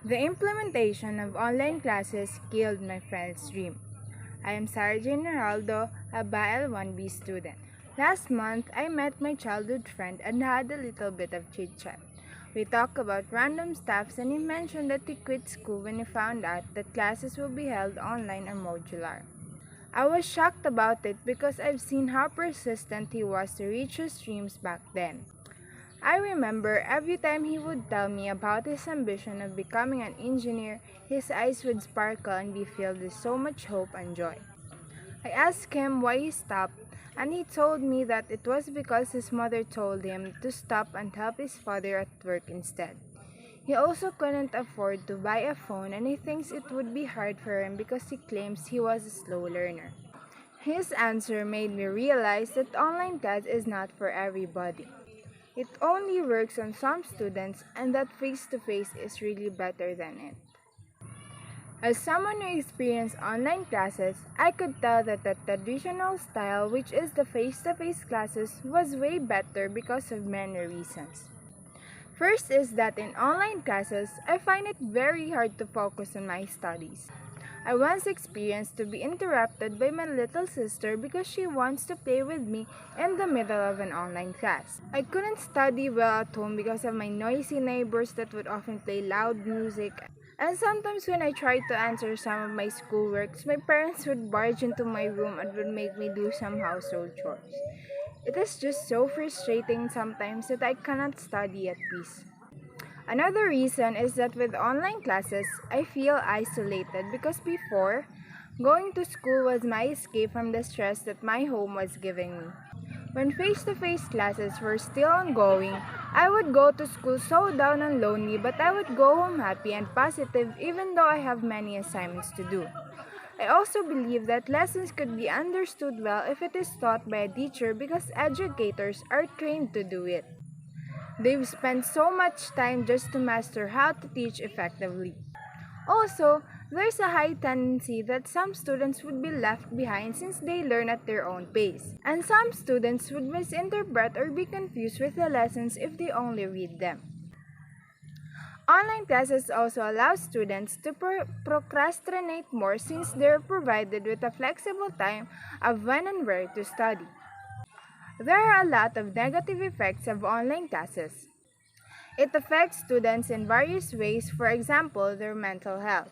The implementation of online classes killed my friend's dream. I am Sarah Jane Geraldo, a BAL 1B student. Last month, I met my childhood friend and had a little bit of chit-chat. We talked about random stuffs and he mentioned that he quit school when he found out that classes will be held online or modular. I was shocked about it because I've seen how persistent he was to reach his dreams back then. I remember every time he would tell me about his ambition of becoming an engineer, his eyes would sparkle and be filled with so much hope and joy. I asked him why he stopped, and he told me that it was because his mother told him to stop and help his father at work instead. He also couldn't afford to buy a phone and he thinks it would be hard for him because he claims he was a slow learner. His answer made me realize that online class is not for everybody. It only works on some students and that face-to-face is really better than it. As someone who experienced online classes, I could tell that the traditional style, which is the face-to-face classes, was way better because of many reasons. First is that in online classes, I find it very hard to focus on my studies. I once experienced to be interrupted by my little sister because she wants to play with me in the middle of an online class. I couldn't study well at home because of my noisy neighbors that would often play loud music. And sometimes when I tried to answer some of my schoolworks, my parents would barge into my room and would make me do some household chores. It is just so frustrating sometimes that I cannot study at peace. Another reason is that with online classes, I feel isolated because before, going to school was my escape from the stress that my home was giving me. When face-to-face classes were still ongoing, I would go to school so down and lonely, but I would go home happy and positive even though I have many assignments to do. I also believe that lessons could be understood well if it is taught by a teacher because educators are trained to do it. They've spent so much time just to master how to teach effectively. Also, there's a high tendency that some students would be left behind since they learn at their own pace, and some students would misinterpret or be confused with the lessons if they only read them. Online classes also allow students to procrastinate more since they're provided with a flexible time of when and where to study. There are a lot of negative effects of online classes. It affects students in various ways, for example, their mental health.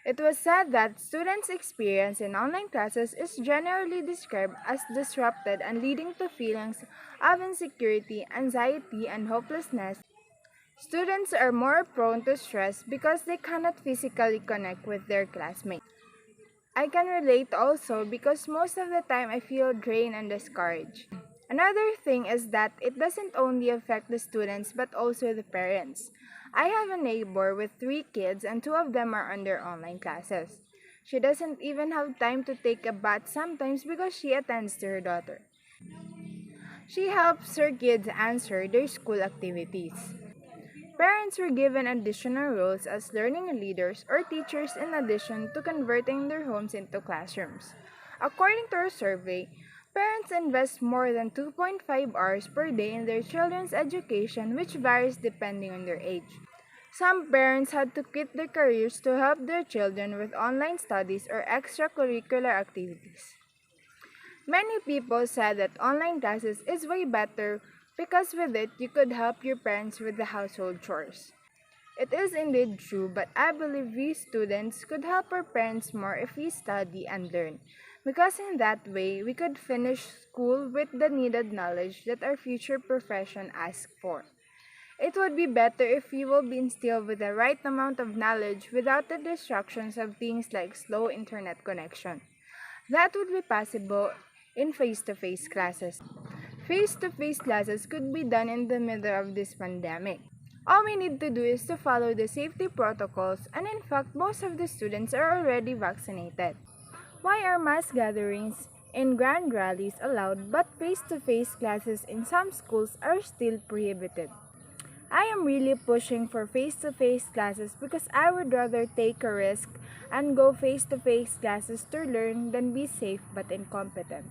It was said that students' experience in online classes is generally described as disrupted and leading to feelings of insecurity, anxiety, and hopelessness. Students are more prone to stress because they cannot physically connect with their classmates. I can relate also because most of the time I feel drained and discouraged. Another thing is that it doesn't only affect the students but also the parents. I have a neighbor with 3 kids and 2 of them are under online classes. She doesn't even have time to take a bath sometimes because she attends to her daughter. She helps her kids answer their school activities. Parents were given additional roles as learning leaders or teachers in addition to converting their homes into classrooms. According to a survey, parents invest more than 2.5 hours per day in their children's education, which varies depending on their age. Some parents had to quit their careers to help their children with online studies or extracurricular activities. Many people said that online classes is way better because with it you could help your parents with the household chores. It is indeed true, but I believe we students could help our parents more if we study and learn, because in that way we could finish school with the needed knowledge that our future profession asks for. It would be better if we will be instilled with the right amount of knowledge without the distractions of things like slow internet connection. That would be possible in face-to-face classes. Face-to-face classes could be done in the middle of this pandemic. All we need to do is to follow the safety protocols, and in fact, most of the students are already vaccinated. Why are mass gatherings and grand rallies allowed but face-to-face classes in some schools are still prohibited? I am really pushing for face-to-face classes because I would rather take a risk and go face-to-face classes to learn than be safe but incompetent.